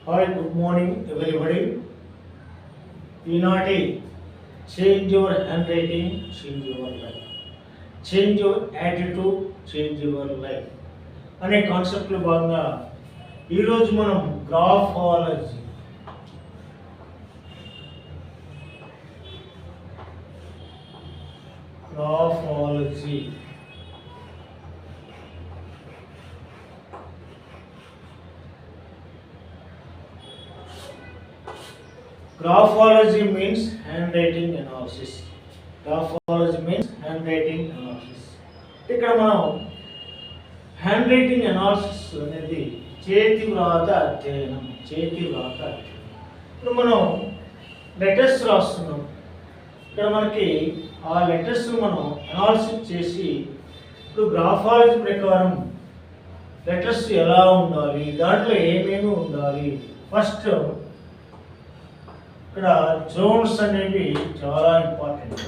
Hi good morning everybody. ఈనాటి change your handwriting change your life, change your attitude change your life అనే కాన్సెప్ట్లో భాగంగా ఈరోజు మనం graphology graphology Graphology means handwriting analysis. Graphology means handwriting analysis. ఇక్కడ మనం hand writing analysis అనేది చేతి వ్రాత అధ్యయనం. ఇప్పుడు మనం లెటర్స్ రాస్తున్నాం. ఇక్కడ మనకి ఆ లెటర్స్ మనం అనాలిసిస్ చేసి ఇప్పుడు గ్రాఫాలజీ ప్రకారం లెటర్స్ ఎలా ఉండాలి, దాంట్లో ఏమేమి ఉండాలి. ఫస్ట్ ఇక్కడ జోన్స్ అనేవి చాలా ఇంపార్టెంట్.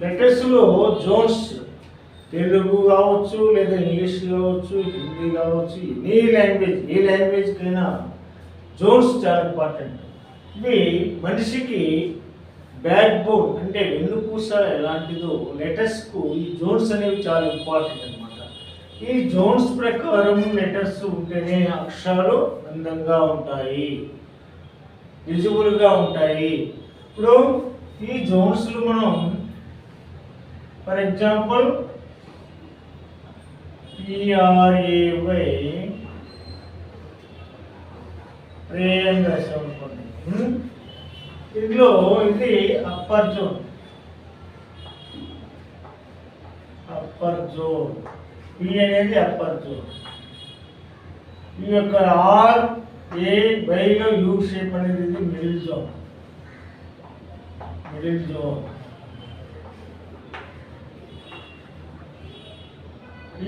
లెటర్స్లో జోన్స్ తెలుగు కావచ్చు, లేదా ఇంగ్లీష్ కావచ్చు, హిందీ కావచ్చు, ఏ లాంగ్వేజ్కైనా జోన్స్ చాలా ఇంపార్టెంట్. ఇవి మనిషికి బ్యాక్ బోన్ అంటే వెన్నుపూస ఎలాంటిదో లెటర్స్కు ఈ జోన్స్ అనేవి చాలా ఇంపార్టెంట్ అనమాట. ఈ జోన్స్ ప్రకారం లెటర్స్ ఉంటేనే అక్షరాలు అందంగా ఉంటాయి, విజిబుల్గా ఉంటాయి. ఇప్పుడు ఈ జోన్స్లు మనం ఫర్ ఎగ్జాంపుల్ PRAY అని రాసాం అనుకోండి. ఇందులో ఇది అప్పర్ జోన్, పి అనేది అప్పర్ జోన్. ఈ యొక్క RAYలో యూ షేప్ అనేది మిడిల్ జోన్.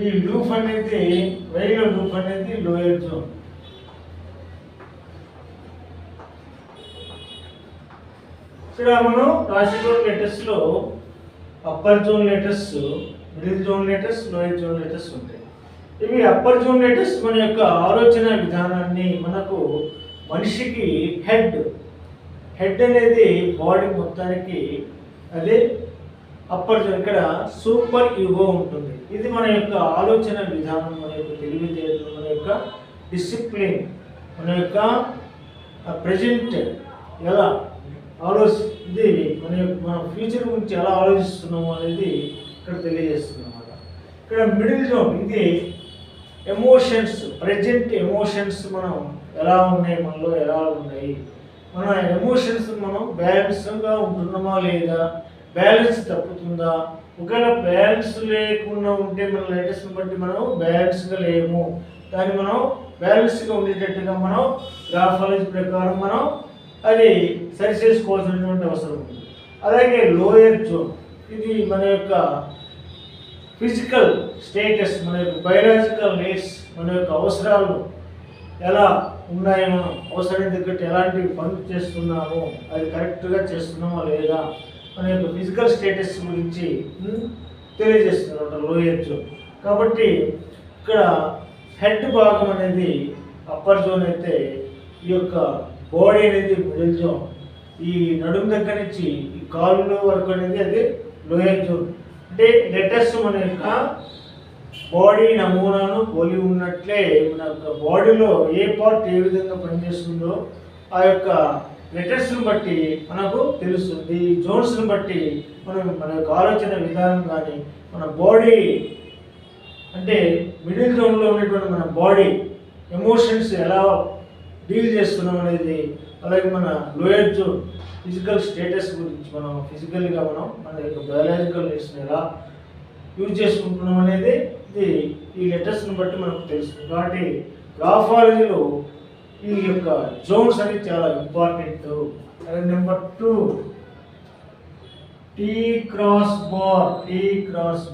ఈ లూఫ్ అనేది వైలో లూఫ్ అనేది లోయర్ జోన్. ఇక్కడ మనం రాసేటువంటి లెటర్స్లో upper zone letters, middle zone letters, lower zone letters ఉంటాయి. ఇవి అప్పర్ జోన్ లెటర్స్ మన యొక్క ఆలోచన విధానాన్ని, మనకు మనిషికి హెడ్ అనేది బాడీ మొత్తానికి అదే అప్పర్ జోన్. ఇక్కడ సూపర్ ఈగో ఉంటుంది. ఇది మన యొక్క ఆలోచన విధానం, మన యొక్క తెలివితేటలు, మన యొక్క డిసిప్లిన్, మన యొక్క ప్రజెంట్ ఎలా ఇది మన ఫ్యూచర్ గురించి ఎలా ఆలోచిస్తున్నాము అనేది ఇక్కడ తెలియజేస్తుంది అన్నమాట. ఇక్కడ మిడిల్ జోన్ ఇది ఎమోషన్స్, ప్రజెంట్ ఎమోషన్స్ మనం ఎలా ఉన్నాయి, మనలో ఎలా ఉన్నాయి, మన ఎమోషన్స్ మనం బ్యాలెన్స్గా ఉంటున్నామా లేదా, బ్యాలెన్స్ తప్పుతుందా, ఒకవేళ బ్యాలెన్స్ లేకుండా ఉంటే మన లెటర్స్ని బట్టి మనం బ్యాలెన్స్గా లేము, దాన్ని మనం బ్యాలెన్స్గా ఉండేటట్టుగా మనం గ్రాఫాలజీ ప్రకారం మనం అది సరి చేసుకోవాల్సినటువంటి అవసరం ఉంది. అలాగే లోయర్ జోన్ ఇది మన యొక్క ఫిజికల్ స్టేటస్, మన యొక్క బయలాజికల్ నీడ్స్, మన యొక్క అవసరాలు ఎలా ఉన్నాయి, మనం అవసరానికి తగ్గట్టు ఎలాంటి పనులు చేస్తున్నాము, అది కరెక్ట్గా చేస్తున్నామా లేదా, మన యొక్క ఫిజికల్ స్టేటస్ గురించి తెలియజేస్తున్నారు లోయర్ జోన్. కాబట్టి ఇక్కడ హెడ్ భాగం అనేది అప్పర్ జోన్ అయితే, ఈ యొక్క బాడీ అనేది మిడిల్ జోన్, ఈ నడుము దగ్గర నుంచి ఈ కాళ్ళు వరకు అనేది అది లోయర్ జోన్. అంటే లెటర్స్ మన యొక్క బాడీ నమూనాను పోలి ఉన్నట్లే మన యొక్క బాడీలో ఏ పార్ట్ ఏ విధంగా పనిచేస్తుందో ఆ యొక్క లెటర్స్ని బట్టి మనకు తెలుస్తుంది. ఈ జోన్స్ని బట్టి మన యొక్క ఆలోచన విధానం కానీ, మన బాడీ అంటే మిడిల్ జోన్లో ఉన్నటువంటి మన బాడీ ఎమోషన్స్ ఎలా డీల్ చేస్తున్నాం అనేది, అలాగే మన లోయర్ జోన్ ఫిజికల్ స్టేటస్ గురించి మనం ఫిజికల్గా మన యొక్క బయాలజికల్ నీడ్స్ని ఎలా యూజ్ చేసుకుంటున్నాం అనేది ఇది ఈ లెటర్స్ని బట్టి మనకు తెలుస్తుంది. కాబట్టి గ్రాఫాలజీలో ఈ యొక్క జోన్స్ అనేది చాలా important. Number 2 T cross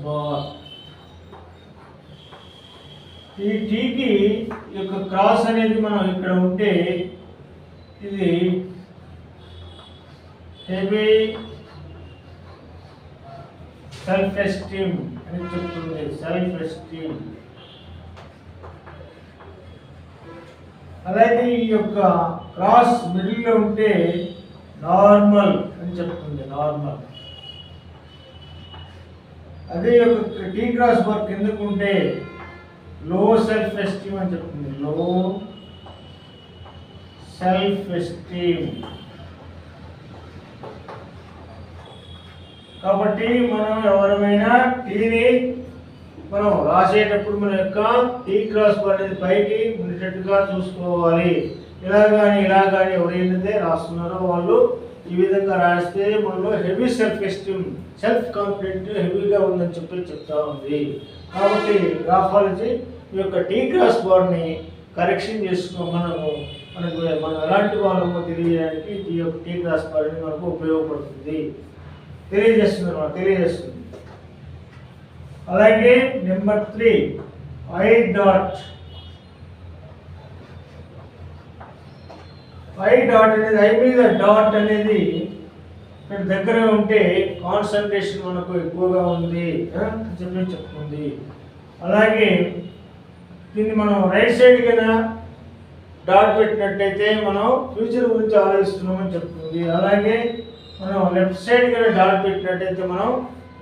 bar. ఈ టీకి యొక్క క్రాస్ అనేది మనం ఇక్కడ ఉంటే ఇది heavy సెల్ఫ్ ఎస్టీమ్ అని చెప్తుంది. Self esteem. అలాగే ఈ యొక్క క్రాస్ మిడిల్లో ఉంటే నార్మల్ అని చెప్తుంది. నార్మల్. అదే యొక్క టీ క్రాస్ బార్ కిందకు ఉంటే లో సెల్ఫ్ ఎస్టీమ్ అని చెప్తుంది. లో సెల్ఫ్ ఎస్టీమ్. కాబట్టి మనం ఎవరమైనా టీని మనం రాసేటప్పుడు మన యొక్క టీ క్రాస్ బార్ అనేది పైకి ఉండేటట్టుగా చూసుకోవాలి. ఇలా కానీ ఎవరైతే రాస్తున్నారో వాళ్ళు ఈ విధంగా రాస్తే మనలో heavy self esteem, self confident హెవీగా ఉందని చెప్తా ఉంది. కాబట్టి గ్రాఫాలజీ ఈ యొక్క టీ క్రాస్ బార్ని కరెక్షన్ మనకు మనం ఎలాంటి వాళ్ళమో తెలియడానికి ఈ యొక్క టీ క్రాస్ బార్ మనకు ఉపయోగపడుతుంది, తెలియజేస్తుంది. అలాగే number 3 I dot. I dot అనేది ఐ మీద డాట్ అనేది ఇక్కడ దగ్గర ఉంటే కాన్సన్ట్రేషన్ మనకు ఎక్కువగా ఉంది అని చెప్తుంది. అలాగే దీన్ని మనం రైట్ సైడ్ కన్నా డాట్ పెట్టినట్టయితే మనం ఫ్యూచర్ గురించి ఆలోచిస్తున్నామని చెప్తుంది. అలాగే మనం లెఫ్ట్ సైడ్ కన్నా డాట్ పెట్టినట్టయితే మనం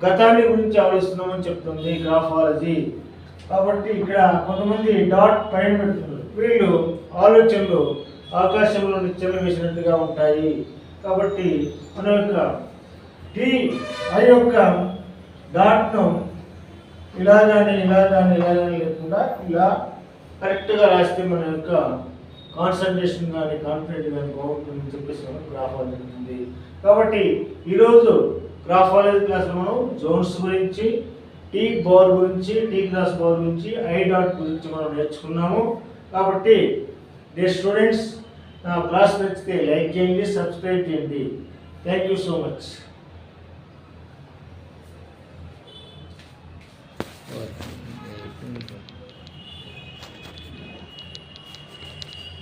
గతాన్ని గురించి ఆలోచిస్తున్నామని చెప్తుంది గ్రాఫాలజీ. కాబట్టి ఇక్కడ కొంతమంది డాట్ పైన పెడుతున్నారు. వీళ్ళు ఆలోచనలు ఆకాశంలో నిత్యం వేసినట్టుగా ఉంటాయి. కాబట్టి మన యొక్క టీ ఆ యొక్క డాట్ను ఇలాగానే లేకుండా ఇలా కరెక్ట్గా రాస్తే మన యొక్క కాన్సన్ట్రేషన్ కానీ కాన్ఫిడెంట్ కానీ బాగుంటుందని చెప్పేసి మనం గ్రాఫాలజీ ఉంటుంది. కాబట్టి ఈరోజు గ్రాఫాలజీ క్లాస్లో మనం జోన్స్ గురించి, టీ బార్ గురించి, టీ క్రాస్ బార్ గురించి, ఐ డాట్ గురించి మనం నేర్చుకున్నాము. కాబట్టి డియర్ స్టూడెంట్స్, నా క్లాస్ నచ్చితే లైక్ చేయండి, సబ్స్క్రైబ్ చేయండి. Thank you so much.